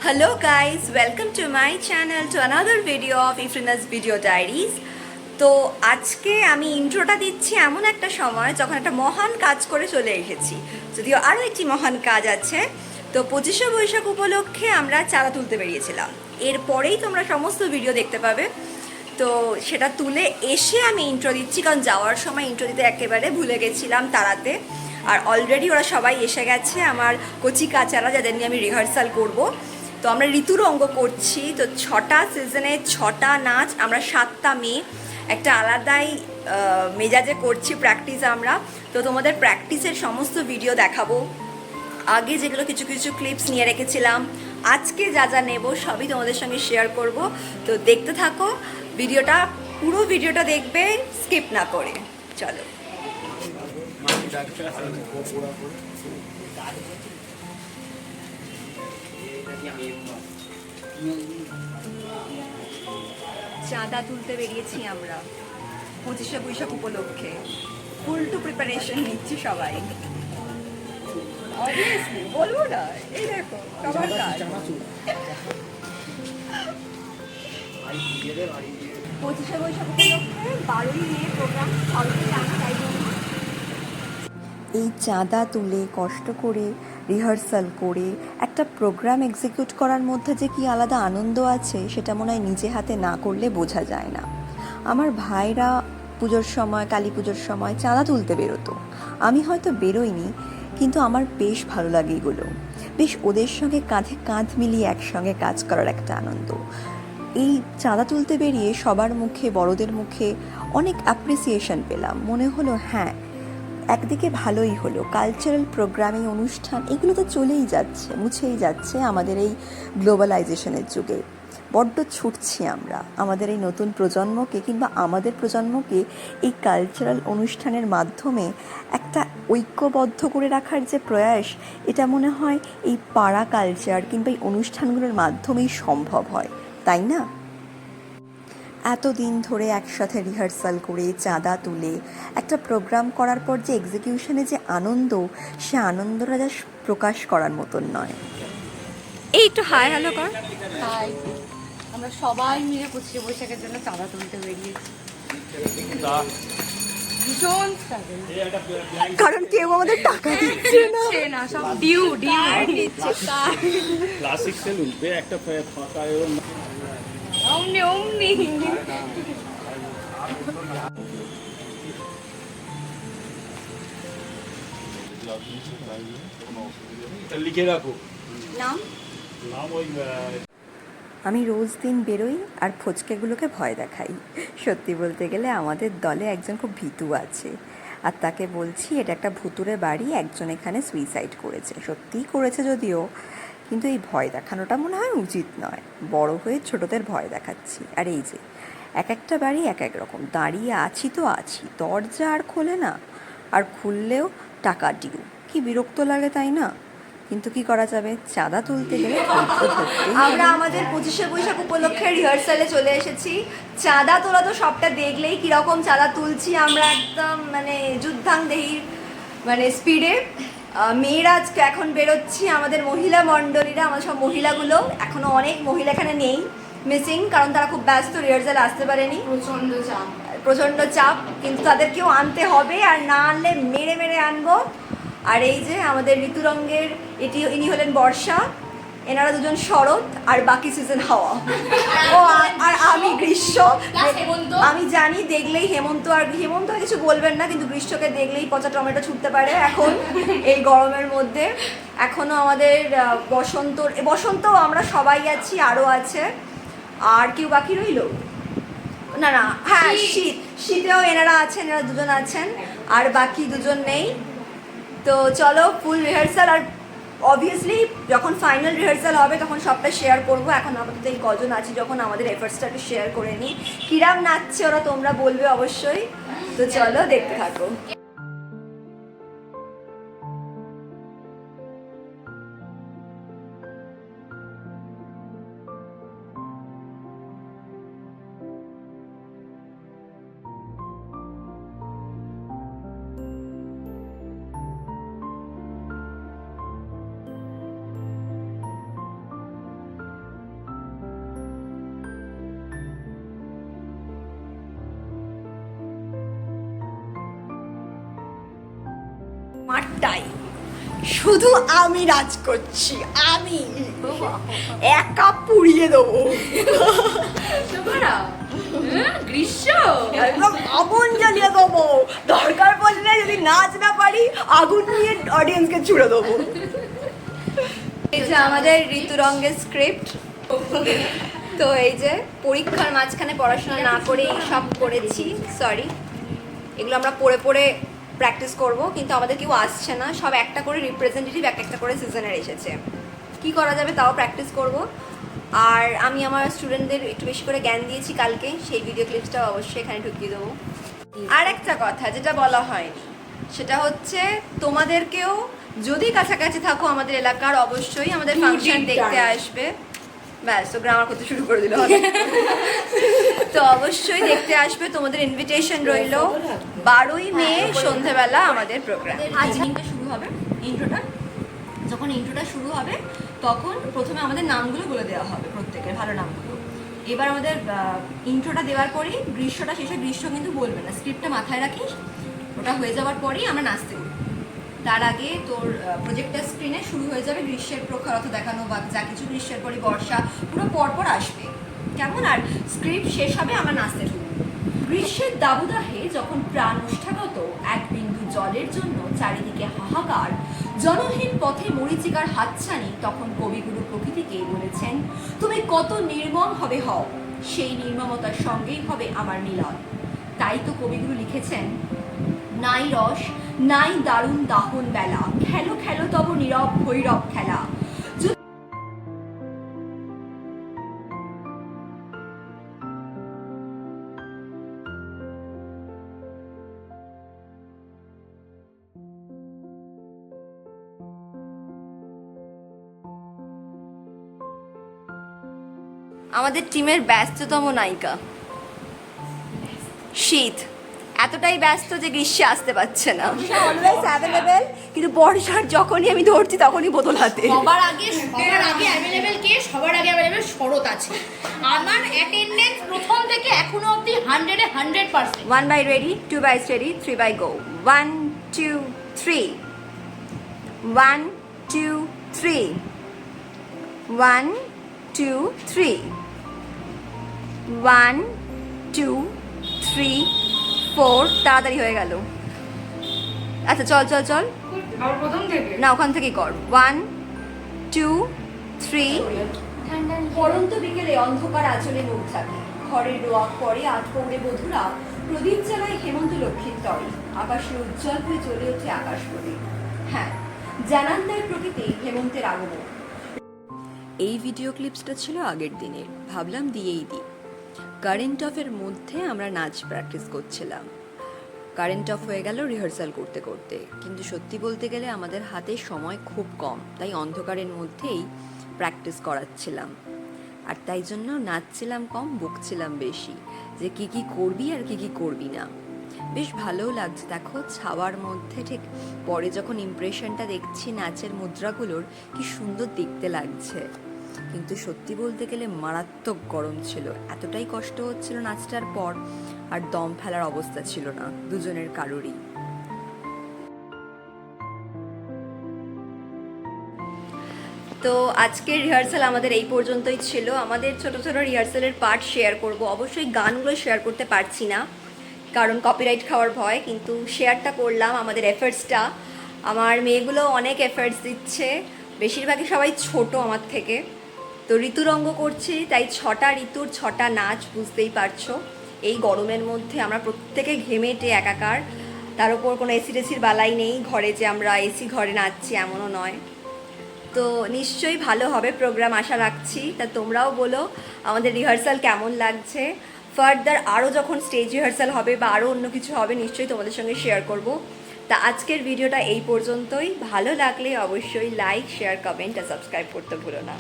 Hello guys, welcome to my channel to another video of Ifrina's Video Diaries. তো আজকে আমি ইন্ট্রোটা দিচ্ছি এমন একটা সময় যখন একটা মহান কাজ করে চলে এসেছি, যদিও আরও একটি মহান কাজ আছে। তো 25শে বৈশাখ উপলক্ষে আমরা চাঁদা তুলতে বেরিয়েছিলাম, এরপরেই তোমরা সমস্ত ভিডিও দেখতে পাবে। তো সেটা তুলে এসে আমি ইন্ট্রো দিচ্ছি, কারণ যাওয়ার সময় ইন্ট্রো দিতে একেবারে ভুলে গেছিলাম তাড়াতে। আর অলরেডি ওরা সবাই এসে গেছে, আমার কচি কাচারা, যাদের নিয়ে আমি রিহার্সাল করব। তো আমরা ঋতুরঙ্গ করছি, তো 6টা সিজনে 6টা নাচ, আমরা 7টা মেয়ে একটা আলাদাই মেজাজে করছি প্র্যাকটিস আমরা। তো তোমাদের প্র্যাকটিসের সমস্ত ভিডিও দেখাবো, আগে যেগুলো কিছু কিছু ক্লিপস নিয়ে রেখেছিলাম, আজকে যা যা নেব সবই তোমাদের সঙ্গে শেয়ার করব। তো দেখতে থাকো ভিডিওটা, পুরো ভিডিওটা দেখবে স্কিপ না করে। চলো। চাঁদা তুলতে বেরিয়েছি আমরা 25শে বৈশাখ উপলক্ষে, ফুল টু প্রিপারেশন নিচ্ছি সবাই। অবভিয়াসলি বলবো না, এই দেখো সবার কাজ। 25শে বৈশাখ উপলক্ষে 12ই মে প্রোগ্রাম, অলরেডি জানা, তাই জন্য এই চাঁদা তুলে কষ্ট করে রিহার্সাল করে একটা প্রোগ্রাম এক্সিকিউট করার মধ্যে যে কি আলাদা আনন্দ আছে সেটা মনে হয় নিজে হাতে না করলে বোঝা যায় না। আমার ভাইরা পুজোর সময়, কালী পুজোর সময় চাঁদা তুলতে বেরোতো, আমি হয়তো বেরোইনি, কিন্তু আমার বেশ ভালো লাগে এগুলো। বেশ ওদের সঙ্গে কাঁধে কাঁধ মিলিয়ে একসঙ্গে কাজ করার একটা আনন্দ। এই চাঁদা তুলতে বেরিয়ে সবার মুখে, বড়দের মুখে অনেক অ্যাপ্রিসিয়েশন পেলাম। মনে হলো হ্যাঁ, একদিকে ভালোই হলো, কালচারাল প্রোগ্রামিং অনুষ্ঠান এগুলো তো চলেই যাচ্ছে, মুছেই যাচ্ছে আমাদের এই গ্লোবালাইজেশনের যুগে। বড্ড ছুটছি আমরা আমাদের এই নতুন প্রজন্মকে, কিংবা আমাদের প্রজন্মকে এই কালচারাল অনুষ্ঠানের মাধ্যমে একটা ঐক্যবদ্ধ করে রাখার যে প্রয়াস, এটা মনে হয় এই পাড়া কালচার কিংবা এই অনুষ্ঠানগুলোর মাধ্যমেই সম্ভব হয়, তাই না? এতদিন ধরে একসাথে রিহার্সাল করে চাঁদা তুলে একটা প্রোগ্রাম করার পর যে এক্সিকিউশনে যে আনন্দ, সে আনন্দটা যা প্রকাশ করার মতন নয়। এই একটু হাই হ্যালো কর। হাই, আমরা সবাই মিলে 25শে বৈশাখের জন্য চাঁদা তুলতে বেরিয়েছি। ভীষণ স্ট্রাগল, কারণ কেউ আমাদের টাকা দিচ্ছে না, সব ডিউ দিচ্ছে। ক্লাসিক সেলুন पे একটা ফাঁকা অমনি অমনি লিখে রাখো নাম। নাম ওই আমি রোজ দিন বেরোই আর ফচকেগুলোকে ভয় দেখাই। সত্যি বলতে গেলে আমাদের দলে একজন খুব ভীতু আছে, আর তাকে বলছি এটা একটা ভুতুরে বাড়ি, একজন এখানে সুইসাইড করেছে। সত্যিই করেছে যদিও, কিন্তু এই ভয় দেখানোটা মনে হয় উচিত নয়। বড় হয়ে ছোটদের ভয় দেখাচ্ছি। আর এই যে এক একটা বাড়ি এক এক রকম, দাঁড়িয়ে আছি তো আছি, দরজা আর খোলে না, আর খুললেও টাকা ডিউ। কি বিরক্ত লাগে, তাই না? কিন্তু কি করা যাবে, চাঁদা তুলতে গেলে আমরা আমাদের 25শে বৈশাখ উপলক্ষে রিহার্সালে চলে এসেছি। চাঁদা তোলা তো সবটা দেখলেই কীরকম চাঁদা তুলছি আমরা, একদম মানে যুদ্ধাংদেহী মানে স্পিডে। মেয়েরা আজকে এখন বেরোচ্ছি, আমাদের মহিলা মণ্ডলীরা, আমাদের সব মহিলাগুলো, এখনও অনেক মহিলা এখানে নেই, মিসিং, কারণ তারা খুব ব্যস্ত, রিহার্সাল আসতে পারেনি, প্রচণ্ড চাপ, কিন্তু তাদেরকেও আনতে হবে, আর না আনলে মেরে মেরে আনবো। আর এই যে আমাদের ঋতুরঙ্গের ইনি হলেন বর্ষা, এনারা দুজন শরৎ, আর বাকি সিজন হাওয়া। ও আর আমি গ্রীষ্ম। আমি জানি দেখলেই হেমন্ত আর কিছু বলবেন না, কিন্তু গ্রীষ্মকে দেখলেই পচা টমেটো ছুটতে পারে এখন এই গরমের মধ্যে। এখনও আমাদের বসন্ত আমরা সবাই আছি, আরও আছে, আর কেউ বাকি রইল না? না, হ্যাঁ, শীতেও এনারা আছেন, এনারা দুজন আছেন, আর বাকি দুজন নেই। তো চলো ফুল রিহার্সাল, আর অবভিয়াসলি যখন ফাইনাল রিহার্সাল হবে তখন সবটা শেয়ার করবো। এখন আপাতত এই কজন আছি যখন আমাদের এফার্টসটা একটু শেয়ার করে নিই। কিরাম নাচছে ওরা তোমরা বলবে অবশ্যই। তো চলো দেখতে থাকো। আমারটাই, শুধু আমি নাচ করছি, আমি একা পুড়িয়ে দেবো, গ্রীষ্ম একদম আগুন জ্বালিয়ে দেবো, দরকার পড়লে যদি নাচ না পারি আগুন নিয়ে অডিয়েন্সকে ছুড়ে দেবো। এই যে আমাদের ঋতুরঙ্গের স্ক্রিপ্ট। তো এই যে পরীক্ষার মাঝখানে পড়াশোনা না করে এইসব করেছি, সরি, এগুলো আমরা পড়ে পড়ে প্র্যাকটিস করব, কিন্তু আমাদের কেউ আসছে না, সব একটা করে রিপ্রেজেন্টেটিভ এক একটা করে সিজনের এসেছে, কি করা যাবে তাও প্র্যাকটিস করব। আর আমি আমার স্টুডেন্টদের একটু বেশি করে জ্ঞান দিয়েছি কালকে, সেই ভিডিও ক্লিপসটা অবশ্যই এখানে ঢুকিয়ে দেবো। আর একটা কথা যেটা বলা হয়নি, সেটা হচ্ছে তোমাদেরকেও যদি কাছাকাছি থাকো আমাদের এলাকার, অবশ্যই আমাদের ফাংশন দেখতে আসবে। ব্যাস, তো গ্রামার করতে শুরু করে দিল। তো অবশ্যই দেখতে আসবে, তোমাদের ইনভিটেশন রইল। 12ই মে সন্ধ্যেবেলা আমাদের প্রোগ্রাম। আজ ইন্ট্রোটা শুরু হবে, যখন ইন্ট্রোটা শুরু হবে তখন প্রথমে আমাদের নামগুলো বলে দেওয়া হবে, প্রত্যেকের ভালো নামগুলো। এবার আমাদের ইন্ট্রোটা দেওয়ার পরেই গ্রীষ্মটা শেষে, গ্রীষ্ম কিন্তু বলবে না, স্ক্রিপ্টটা মাথায় রাখিস, ওটা হয়ে যাওয়ার পরেই আমরা নাচতে উঠব। তার আগে তোর প্রজেক্টর স্ক্রিনে শুরু হয়ে যাবে গ্রীষ্মের প্রখরতা দেখানো বা যা কিছু, গ্রীষ্মের পরে বর্ষা, পুরো পরপর আসবে কেমন, আর স্ক্রিপ্ট শেষ হবে, আমরা নাচতে ঢুকব। গ্রীষ্মের দাবদাহে যখন প্রাণ উষ্ঠাগত এক বিন্দু জলের জন্য চারিদিকে হাহাকার, জনহীন পথে মরীচিকার হাতছানি, তখন কবিগুরু প্রকৃতিকে বলেছেন, তুমি কত নির্মম হবে হও, সেই নির্মমতার সঙ্গেই হবে আমার মিলন। তাই তো কবিগুরু লিখেছেন, নাই রস নাই দারুণ দাহন বেলা, খেলো খেলো তব নীরব ভৈরব খেলা। আমাদের টিমের ব্যস্ততম নায়িকা শীত, এতটাই ব্যস্ত যে গ্রীষ্মে আসতে পারছে না। অলওয়েজ অ্যাভেলেবেল, কিন্তু বর্ষার যখনই আমি ধরছি তখনই বোতল হাতে। সবার আগে অ্যাভেলেবেল কে? সবার আগে অ্যাভেলেবেল শরৎ আছে। আমার অ্যাটেন্ডেন্স প্রথম থেকে এখনো অবধি 100-এ 100%। 1 by ready, 2 by steady, 3 by go. 1 2 3 1 2 3 1 2 3 1 2 3 4। তাড়াতাড়ি হয়ে গেল। আচ্ছা চল চল চল, আমার প্রথম থেকে না ওখান থেকেই কর। 1 2 3। পরন্ত বিকেলে অন্ধকার আঁচলে মুখ থাকে, ঘরের রোয়া পরে আধপৌড়ে বধুরা প্রদীপ জ্বালায় হেমন্ত লক্ষ্মীর তরে, আকাশে উজ্জ্বল হয়ে চলে ওঠে আকাশ প্রদীপ। হ্যাঁ, জানান দেয় প্রকৃতি হেমন্তের আগমন। এই ভিডিও ক্লিপসটা ছিল আগের দিনের, ভাবলাম দিয়েই দিই। কারেন্ট অফের মধ্যে আমরা নাচ প্র্যাকটিস করছিলাম। কারেন্ট অফ হয়ে গেল রিহার্সাল করতে করতে, কিন্তু সত্যি বলতে গেলে আমাদের হাতে সময় খুব কম, তাই অন্ধকারের মধ্যেই প্র্যাকটিস করাচ্ছিলাম। আর তাই জন্য নাচছিলাম কম, বকছিলাম বেশি, যে কি কি করবি আর কি কি করবি না। বেশ ভালোও লাগছে, দেখো ছাওয়ার মধ্যে ঠিক পরে যখন ইমপ্রেশনটা দেখছি নাচের মুদ্রাগুলোর, কি সুন্দর দেখতে লাগছে। কিন্তু সত্যি বলতে গেলে মারাত্মক গরম ছিল, এতটাই কষ্ট হচ্ছিল নাচটার পর, আর দম ফেলার অবস্থা ছিল না দুজনের কারোরই। তো আজকের রিহার্সাল আমাদের এই পর্যন্তই ছিল। আমাদের ছোট ছোট রিহার্সালের পার্ট শেয়ার করব, অবশ্যই গানগুলো শেয়ার করতে পারছি না কারণ কপিরাইট খাওয়ার ভয়, কিন্তু শেয়ারটা করলাম আমাদের এফার্টসটা। আমার মেয়েগুলো অনেক এফার্টস দিচ্ছে, বেশিরভাগই সবাই ছোট আমার থেকে। তো ঋতুরঙ্গ করছি, তাই 6টা ঋতুর 6টা নাচ, বুঝতেই পারছো। এই গরমের মধ্যে আমরা প্রত্যেকে ঘেমেটে একাকার, তার উপর কোনো এসি টেসির বালাই নেই ঘরে যে আমরা এসি ঘরে নাচছি, এমনও নয়। তো নিশ্চয়ই ভালো হবে প্রোগ্রাম, আশা রাখছি। তা তোমরাও বলো আমাদের রিহার্সাল কেমন লাগছে। ফার্দার আরও যখন স্টেজ রিহার্সাল হবে বা আরও অন্য কিছু হবে, নিশ্চয়ই তোমাদের সঙ্গে শেয়ার করব। তা আজকের ভিডিওটা এই পর্যন্তই। ভালো লাগলে অবশ্যই লাইক, শেয়ার, কমেন্ট আর সাবস্ক্রাইব করতে ভুলো না।